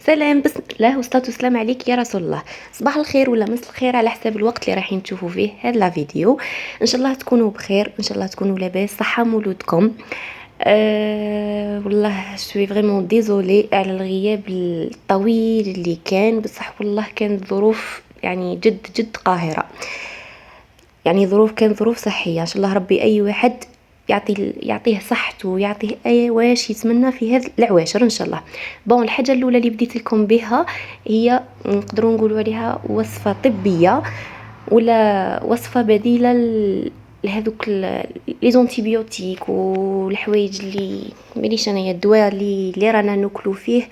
سلام، بسم الله والصلاة والسلام عليك يا رسول الله. صباح الخير ولا مساء الخير على حسب الوقت اللي رايحين تشوفوا فيه هذا لا فيديو. ان شاء الله تكونوا بخير، ان شاء الله تكونوا لاباس، صحة مولودكم. والله شوي فريمون ديزولي على الغياب الطويل اللي كان، بصح والله كانت ظروف يعني جد جد قاهرة. يعني كانت ظروف صحية. ان شاء الله ربي اي واحد يعطيه صحته ويعطيه اي واش يتمنى في هذا العواشر ان شاء الله. بون، الحاجه الاولى اللي بديت لكم بها هي نقدروا نقولوا عليها وصفه طبيه ولا وصفه بديله لهذوك لي زونتيبيوتيك والحوايج اللي مانيش انايا الدواء اللي رانا ناكلو فيه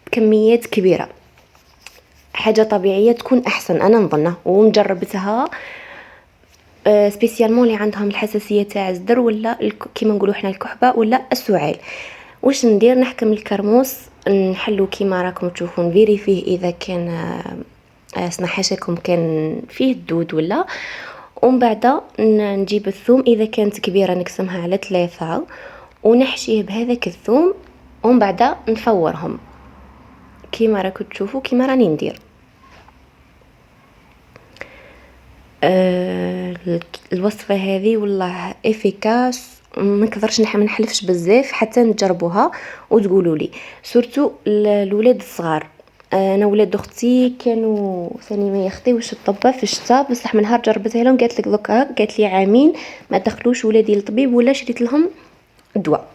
بكميات كبيره. حاجه طبيعيه تكون احسن انا نظنه، ومجربتها سبيسيالمون اللي عندهم الحساسيه تاع الزدر ولا كيما نقولوا حنا الكحبه ولا السعال. واش ندير؟ نحكم الكرموس، نحلو كيما راكم تشوفون فيري فيه اذا كان حاشاكم كان فيه الدود ولا. ومن بعد نجيب الثوم، اذا كانت كبيره نقسمها على 3 ونحشيه بهذاك الثوم، ومن بعد نفورهم كيما راكم تشوفوا كيما راني ندير. الوصفه هذه والله افيكاس، ما نقدرش نحلفش بزاف حتى نجربوها وتقولوا لي، سورتو الولاد الصغار. انا ولاد اختي كانوا ثاني ما يخطيوش الطبه في الشتاء، بصح من نهار جربتها لهم قالت لك دوكا، قالت لي عامين ما دخلوش ولادي للطبيب ولا شريت لهم دواء.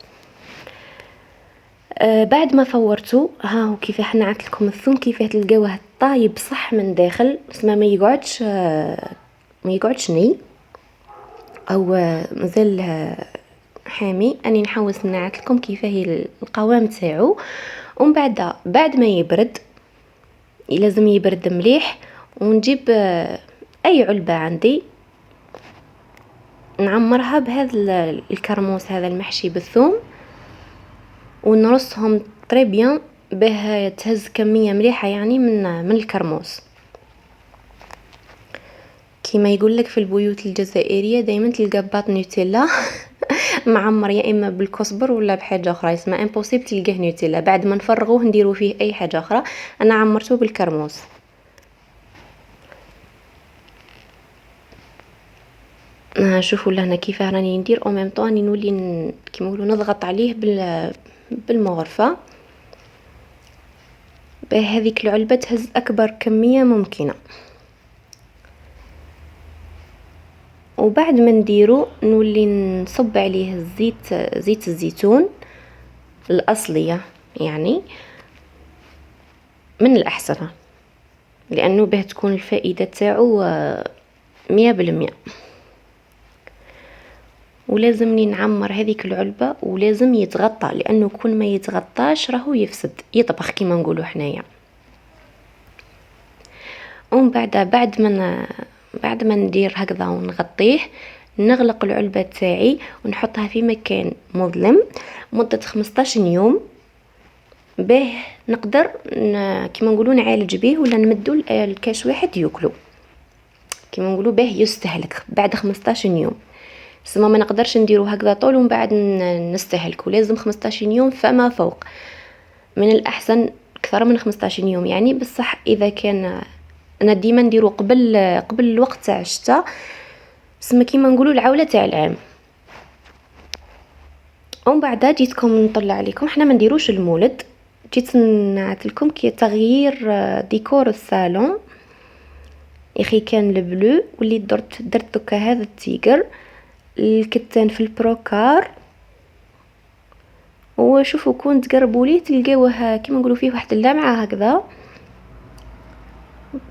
بعد ما فورتو ها هو كيف حنعت لكم الثوم كيف تلقاوه طايب صح من داخل، اسمه ما يقعدش ني او مازال حامي. اني نحوس نعت لكم كيف هي القوام تاعو. ومن بعد ما يبرد، لازم يبرد مليح، ونجيب اي علبه عندي نعمرها بهذا الكرموس هذا المحشي بالثوم، ونرصهم طري بيان باه تهز كميه مليحه يعني من الكرموس. كيما يقول لك في البيوت الجزائريه دائما تلقى باط نوتيلا معمر يا اما بالكزبر ولا بحاجه اخرى، اسمها امبوسيبل تلقاه نوتيلا. بعد ما نفرغوه نديرو فيه اي حاجه اخرى. انا عمرته بالكرموس. شوفوا لهنا كيف راني ندير او ميم طون راني نولي كيما نقولوا نضغط عليه بالمغرفه باه هذيك العلبه تهز اكبر كميه ممكنه. وبعد ما نديرو نولي نصب عليه زيت الزيتون الاصليه، يعني من الاحسن، لانه باه تكون الفائده تاعو 100%. ولازمني نعمر هذيك العلبه، ولازم يتغطى، لانه كل ما يتغطاش راهو يفسد، يطبخ كيما نقولوا حنايا. ومن بعد ما ندير هكذا ونغطيه، نغلق العلبه تاعي ونحطها في مكان مظلم مده 15 يوم، باه نقدر كيما نقولوا نعالج به ولا نمدو الكاش واحد ياكلو، كيما نقولوا باه يستهلك بعد 15 يوم. سما ما نقدرش نديرو هكذا طول ومن بعد نستهلكو، لازم 15 يوم فما فوق. من الاحسن اكثر من 15 يوم يعني، بصح اذا كان انا ديما نديرو قبل الوقت تاع الشتاء، سما كيما نقولوا العوله تاع العام. ومن بعد جيتكم نطلع عليكم، حنا ما نديروش المولد، جيت نعت لكم كي تغيير ديكور الصالون. اخي كان البلو واللي درت دوكا هذا التيجر الكتان في البروكار. وشوفوا كون تقربوا ليه تلقاوه كيما نقولوا فيه واحد اللمعه هكذا.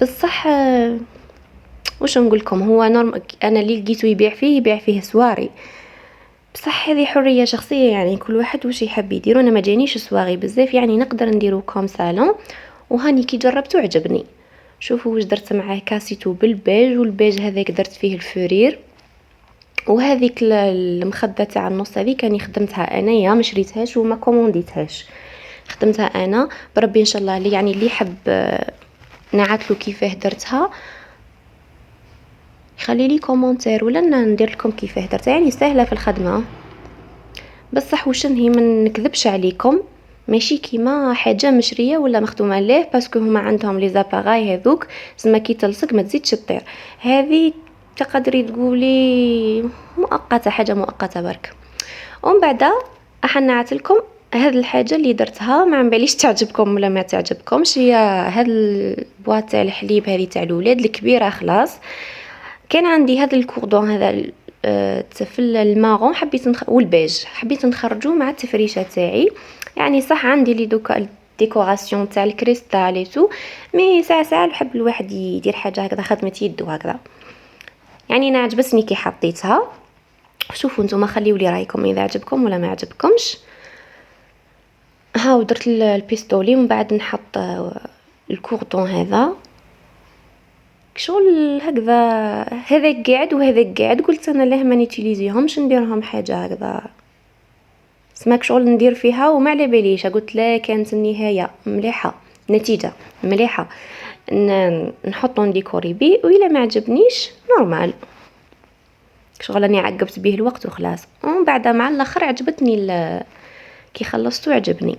بصح واش نقول لكم، هو انا اللي لقيته يبيع فيه سواري، بصح هذه حريه شخصيه يعني، كل واحد واش يحب يدير. انا ما جانيش سواغي بزاف يعني، نقدر نديرو كوم صالون. وهاني كي جربته عجبني. شوفوا واش درت معاه، كاسيتو بالبيج، والبيج هذاك درت فيه الفورير. وهذيك المخده تاع النص هذه كاني خدمتها انايا، ما شريتهاش وما كومونديتهاش، خدمتها انا بربي ان شاء الله. اللي يحب نعتلو كيفاه درتها خلي لي كومونتير ولا ندير لكم كيفاه درتها، يعني سهله في الخدمه. بصح واش هي ما نكذبش عليكم، ماشي كيما حاجه مشريه ولا مخدومه ليه، باسكو هما عندهم لي زاباغاي هذوك زعما كي تلصق ما تزيدش تطير. هذه تقدري تقولي مؤقته، حاجه مؤقته برك. ومن بعد احنعت لكم هاد الحاجه اللي درتها، ما باليش تعجبكم ولا ما تعجبكمش. هي هاد البواط تاع الحليب هذه تاع الاولاد الكبيره خلاص. كان عندي هذا الكوردون هذا التفل الماغون حبيت والبيج حبيت نخرجوه مع التفريشه تاعي. يعني صح عندي لي دوكا ديكوراسيون تاع الكريستال اي تو، مي ساعه نحب الواحد يدير حاجه هكذا خدمه يد وهكذا. يعني انا عجبتني كي حطيتها. شوفوا نتوما خليوا لي رايكم اذا عجبكم ولا ما عجبكمش. ها ودرت البيستولي ومن بعد نحط الكوردون هذا شغل هكذا، هذا قاعد وهذا قاعد. قلت انا ليه ما نيتيليزيهمش نديرهم حاجه هكذا سماك شغل ندير فيها وما على باليش. قلت لا كانت النهايه مليحه، نتيجه مليحه، نحطو نديكوري بيه. والا ما عجبنيش نورمال شغل اني عقبت به الوقت وخلاص. ومن بعد مع الاخر عجبتني كي خلصتو عجبني.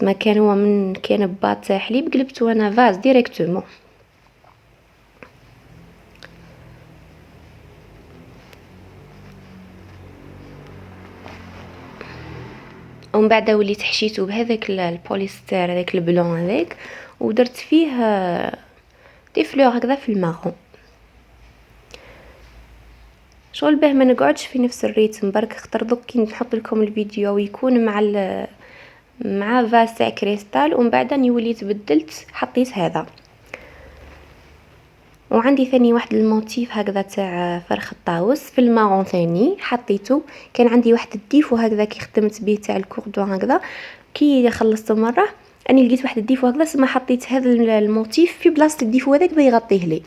ما كان هو من كان باط تاع حليب قلبته انا فاز ديريكتومون. ومن بعد وليت حشيته بهذاك البوليستر هذاك البلون هذاك، ودرت فيه دي فلور هكذا في الماغون شغل باه ما نقعدش في نفس الريتم. برك اختار دوك كي نحط لكم الفيديو ويكون مع فاس تاع كريستال. ومن بعد اني وليت بدلت حطيت هذا. وعندي ثاني واحد الموتيف هكذا تاع فرخ الطاووس في الماغون ثاني حطيته. كان عندي واحد الديفو هكذا كي خدمت به تاع الكوردون هكذا، كي خلصت مره اني لقيت واحد الديفو هكذا سما حطيت هذا الموتيف في بلاصه الديفو هذاك باه يغطيه لي.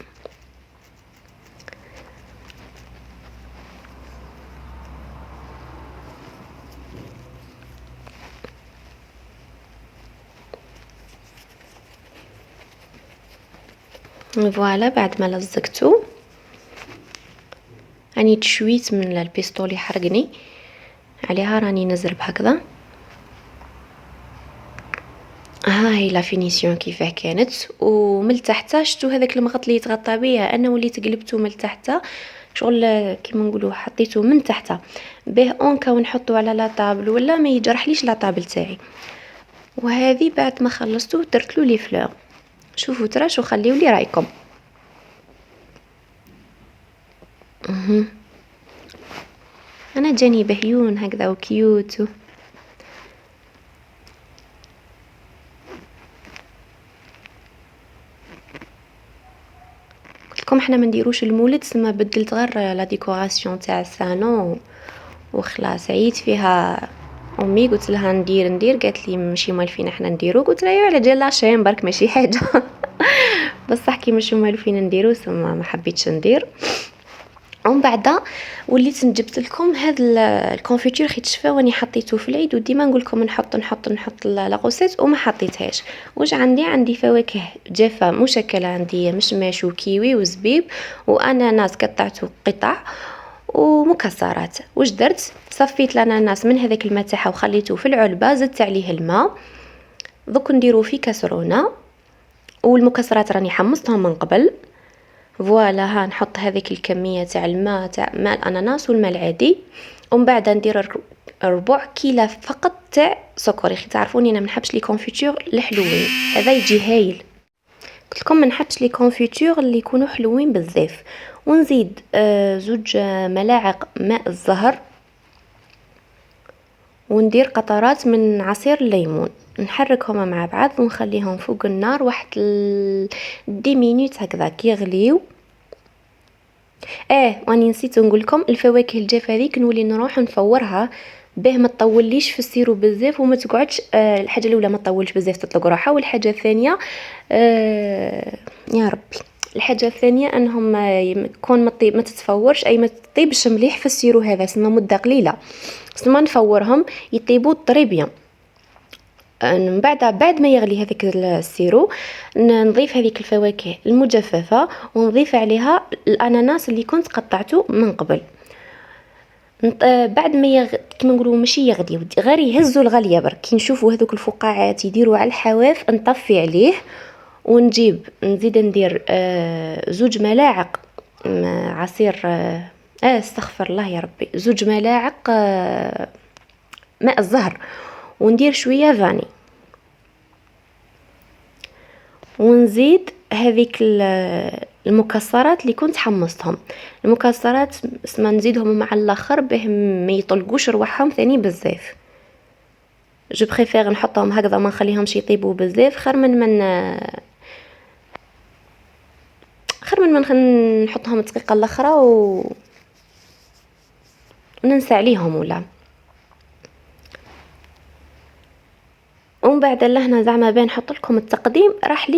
فوالا بعد ما لزقته راني تشويت من البيستولي حرقني عليها، راني نزرب هكذا. ها هي لا فينيسيون كيفاه كانت. ومن تحت شفتوا هذاك المغط اللي يتغطى بيه، انا وليت قلبته من تحت شغل كيما نقولوا حطيته من تحت به اونكا ونحطو على لا طابل ولا ما يجرحليش لا طابل تاعي. وهذه بعد ما خلصته درت له لي فلور. شوفوا تراش وخليوا لي رايكم. انا جاني بهيون هكذا وكيوت قلت لكم احنا ما نديروش المولد، سما بدلت غير لا ديكوراسيون تاع الصالون وخلاص. عييت فيها امي قلت لها ندير قالت لي ماشي مالفين احنا نديرو. قلت لها على جال لاشين برك ماشي حاجه بصح كي ماشي مالفين نديرو سما ما حبيتش ندير. ومن بعد وليت جبت لكم هذا الكونفيتور خيت شفاوني حطيته في العيد وديما نقول لكم نحط لا غوسيت وما حطيتهاش. واش عندي فواكه جافه مشكله، عندي مشماش وكيوي وزبيب واناناس قطعته قطع ومكسرات. واش درت؟ صفيت الاناناس من هذاك الماء تاعها وخليته في العلبه، زدت عليه الماء. دوك نديرو في كاسرونه. والمكسرات راني حمصتهم من قبل. فوالا ها نحط هذيك الكميه تاع الماء تاع ماء الاناناس والماء العادي. ومن بعد ندير ربع كيلو فقط تاع سكر. يا تعرفوني انا ما نحبش لي كونفيتور الحلوين، هذا يجي هايل. قلت لكم ما نحبش لي كونفيتور اللي يكونوا حلوين بزاف. ونزيد 2 ملاعق ماء الزهر، وندير قطرات من عصير الليمون. نحركهم مع بعض ونخليهم فوق النار واحد 10 مينوت هكذا كي يغليو. واني نسيت نقول لكم الفواكه الجافه هذيك نولي نروح نفورها باه ما تطوليش في السيرو بزاف وما تقعدش. الحاجه الاولى ما تطولش بزاف تطلق روحها، والحاجه الثانيه يا ربي الحاجه الثانيه انهم كون ما تتفورش اي ما تطيبش مليح في السيرو هذا سما مده قليله سما نفورهم يطيبوا طريبيا. من بعد ما يغلي هذاك السيرو نضيف هذيك الفواكه المجففه ونضيف عليها الاناناس اللي كنت قطعته من قبل. بعد ما كيما نقولوا ماشي يغلي، غير يهزوا الغليه برك، كي نشوفوا هذوك الفقاعات يديروا على الحواف نطفي عليه، ونجيب نزيد ندير 2 ملاعق عصير استغفر الله يا ربي، 2 ملاعق ماء الزهر، وندير شويه فاني، ونزيد هذيك المكسرات اللي كنت حمصتهم. المكسرات اسما نزيدهم مع الاخر باه ما يطلقوش رواحهم ثاني بزاف. جو بريفير نحطهم هكذا ما نخليهمش يطيبوا بزاف، خير من نحطهم دقيقه الاخرى وننسى عليهم ولا. ومن بعد لهنا زعما بان نحط لكم التقديم، راح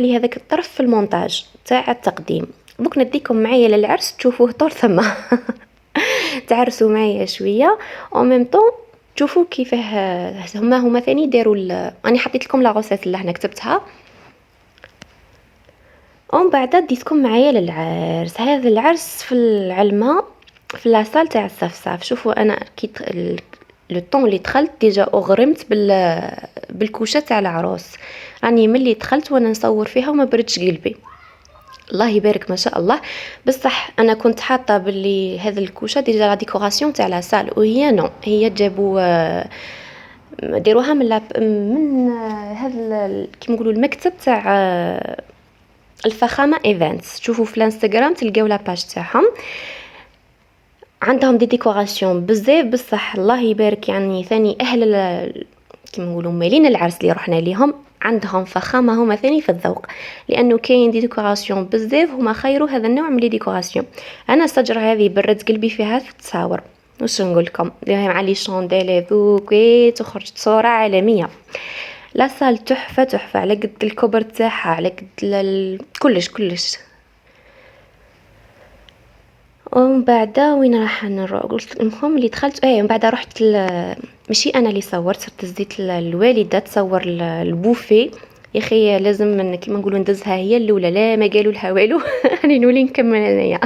لي هذاك الطرف في المونتاج تاع التقديم. دوك نديكم معايا للعرس تشوفوه طول ثم تعرسوا معايا شويه او ميم طون تشوفوا كيفاه هما ثاني داروا راني حطيت لكم لا غوسيت اللي هنا كتبتها. ومن بعد ديتكم معايا للعرس. هذا العرس في العلمه في لاصال تاع الصفصاف. شوفوا انا كي لو طون اللي دخلت ديجا اغرمت بالكوشه تاع العروس، راني ملي دخلت وانا نصور فيها وما بردش قلبي، الله يبارك ما شاء الله. بصح انا كنت حاطه باللي هذا الكوشه ديجا لا ديكوراسيون تاع لاصال، وهي نو هي جابوا ديروها من هذا كيما نقولوا المكتب تاع الفخامه ايفنتس. شوفوا في الانستغرام تلقاو لاباج تاعهم، عندهم دي ديكوراسيون بزاف بصح الله يبارك. يعني ثاني اهل كيما نقولوا مالين العرس اللي رحنا ليهم عندهم فخامه هما ثاني في الذوق، لانه كاين دي ديكوراسيون بزاف هما خيروا هذا النوع من لي ديكوراسيون. انا الشجره هذه برد قلبي فيها في التصاور، واش نقول لكم مع لي شونديل ذوك تخرج صوره عالميه. لا صال تحفه تحفه على قد الكبر تاعها على قد كلش. ومن بعد وين راح قلت المهم اللي دخلت ومن بعد رحت ماشي انا اللي صورت، تزيت الوالده تصور البوفي. يا اخي لازم من كيما نقولوا ندزها هي الاولى، لا ما قالوا لها والو راني نولي نكمل انايا.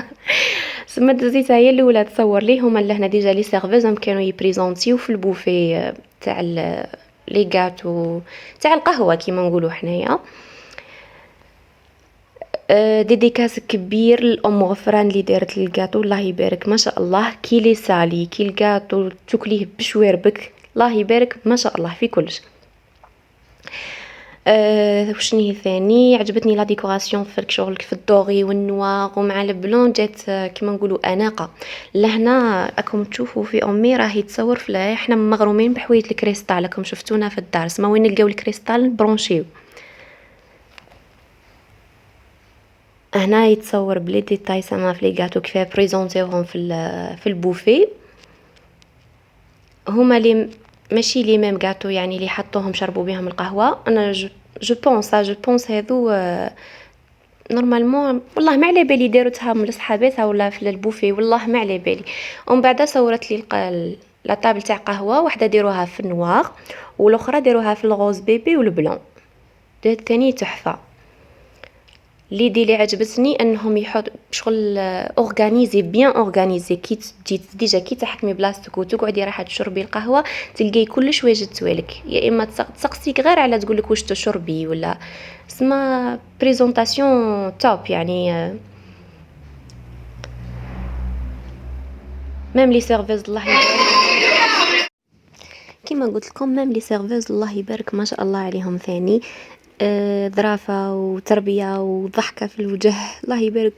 سما دزيتها هي الاولى تصور ليهم لهنا ديجا لي سيرفيز كانوا يبريزونتيو في البوفي تاع لي غاتو تاع القهوه كيما نقولوا حنايا. ديديكاس كبير لأم غفران اللي دارت الكاطو، الله يبارك ما شاء الله. كي لي سالي كي الكاطو تاكليه بشواربك، الله يبارك ما شاء الله في كلش. وشني ثاني عجبتني لا ديكوراسيون في شغل في الدوغي والنوار ومع البلون جات كيما نقولوا اناقه. لهنا راكم تشوفوا في امي راهي تصور في احنا مغرومين بحوايج الكريستال، راكم شفتونا في الدار سما وين نلقاو الكريستال برونشيو. هنا يتصور بلي ديتاي سما في لي غاتو كيفاه بريزونتيوهم في البوفي. هما لي ماشي لي ميم غاتو يعني اللي حطوهم شربوا بهم القهوه. انا جو بونس هذو نورمالمون والله ما على بالي داروتها من صحاباتها ولا في البوفي، والله ما على بالي. ومن بعد صورت لي لا طابل تاع قهوه، واحده ديروها في النوار والاخرى ديروها في الغوز بيبي والبلون. الثاني تحفه. ليدي اللي عجبتني انهم يحط شغل اورغانيزي بيان اورغانيزي. كي تجي ديجا كي تحكمي بلاصتك وتقعدي راح تشربي القهوه تلقاي كلش واجد توالك، يا اما تسقسيك غير على تقولك واش تشربي ولا اسمها بريزونطاسيون توب يعني. ميم لي سيرفيز الله يبارك كيما قلت لكم، ميم لي سيرفيز الله يبارك ما شاء الله عليهم ثاني ظرافة وتربية وضحكة في الوجه، الله يبارك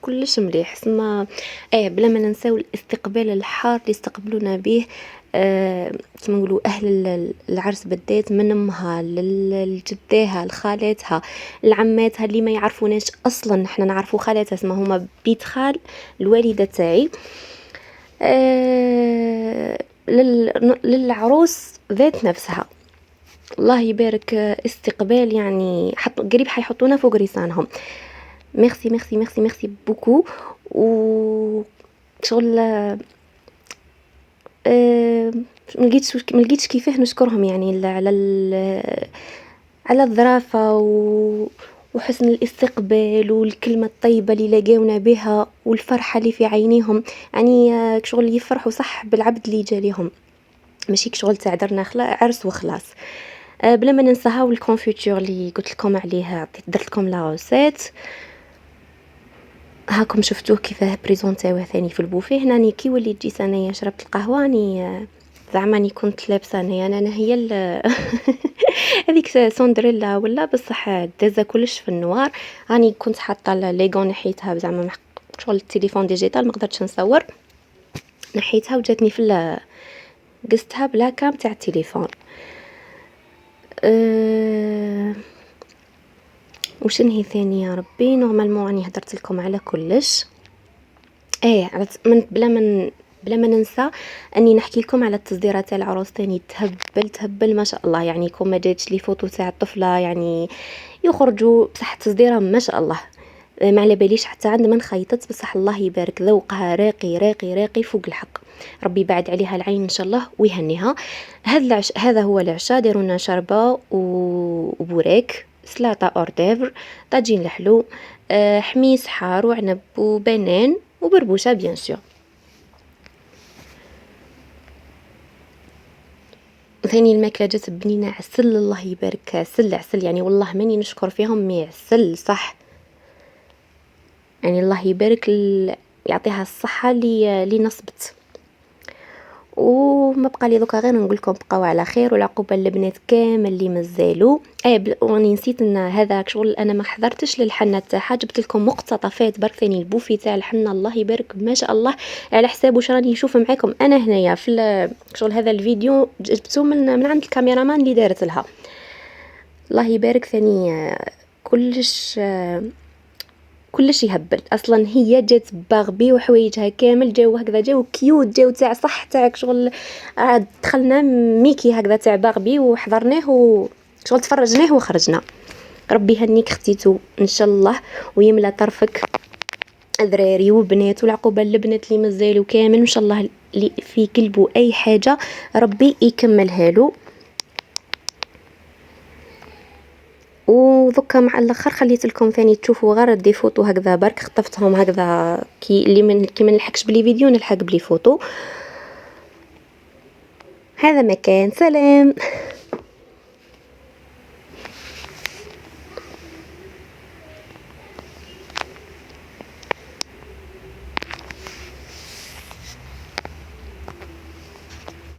كلش مليح. سما بلا ما ننساو الاستقبال الحار اللي استقبلونا به كما نقولوا اهل العرس بالذات، من امها لجداها لخالاتها لعماتها اللي ما يعرفوناش اصلا. احنا نعرفوا خالاتها اسمها هما بيت خال الوالده تاعي. للعروس ذات نفسها الله يبارك استقبال يعني قريب حيحطونا فوق ريسانهم. ميرسي ميرسي ميرسي ميرسي بوكو. و شغل ما لقيتش كيفاه نشكرهم يعني على الظرافه وحسن الاستقبال والكلمة الطيبة اللي لقاونا بها والفرحة اللي في عينيهم. يعني كشغل يفرحوا صح بالعبد اللي جا ليهم، ماشي كشغل تاع درنا عرس وخلاص. بلا ما ننساها الكونفيتور اللي قلت لكم عليه، درت لكم لا روسيت. هاكم شفتوه كيفاه بريزونطيوه ثاني في البوفيه. هنا كي وليت جيت انايا شربت القهوه راني زعما راني كنت لابسه انا هي هذيك سندريلا ولا بصح دازا كلش في النوار. راني كنت حاطه ليغون نحيتها زعما شغل التليفون ديجيتال ما قدرتش نصور، نحيتها وجاتني في قستها بلا كام تاع التليفون. وش نهي ثاني يا ربي؟ نورمالمون راني هدرت لكم على كلش. من بلا ما ننسى اني نحكي لكم على التصديرات تاع العروس تاني. تهبل ما شاء الله. يعني كون ما جاتش لي فوتو تاع الطفله يعني يخرجوا بصح تصديرها ما شاء الله. ما على باليش حتى عند من خيطت، بصح الله يبارك ذوقها راقي راقي راقي فوق الحق. ربي بعد عليها العين ان شاء الله ويهنيها. هذا هو العشاء. داروا لنا شربه وبوراك، سلاطه اورديفر، طاجين الحلو، حميص حار وعنب وبنان وبربوشه بيان سور. ثاني الماكله جات بنينه عسل، الله يبارك. عسل يعني والله ماني نشكر فيهم، مي عسل صح. يعني الله يبارك يعطيها الصحه اللي نصبت. وما بقى لي دوكا غير نقول لكم بقاو على خير والعقوبه للبنات كامل اللي مازالوا. وراني نسيت ان هذا شغل انا ما حضرتش للحنه تاعها، جبت لكم مقتطفات برك ثاني البوفي تاع الحنه الله يبارك ما شاء الله على حساب واش راني نشوف معاكم انا هنايا في شغل. هذا الفيديو جبته من عند الكاميرامان اللي دارت لها الله يبارك ثاني. كلش يهبل. اصلا هي جات باغبي وحوايجها كامل جاو هكذا، جاو كيوت، جاو تاع صح تاع شغل. دخلنا ميكي هكذا تاع باغبي وحضرناه وشغل تفرجناه وخرجنا. ربي يهنيك ختيتو ان شاء الله ويملى طرفك ذراري وبنات، والعقوبه للبنات اللي مازالوا كامل ان شاء الله. اللي في قلبه اي حاجه ربي يكملها له. ودوكا مع الاخر خليت لكم ثاني تشوفوا غير دي فوتو هكذا برك خطفتهم هكذا كي ما نلحقش بلي فيديو نلحق بلي فوتو. هذا مكان سلام.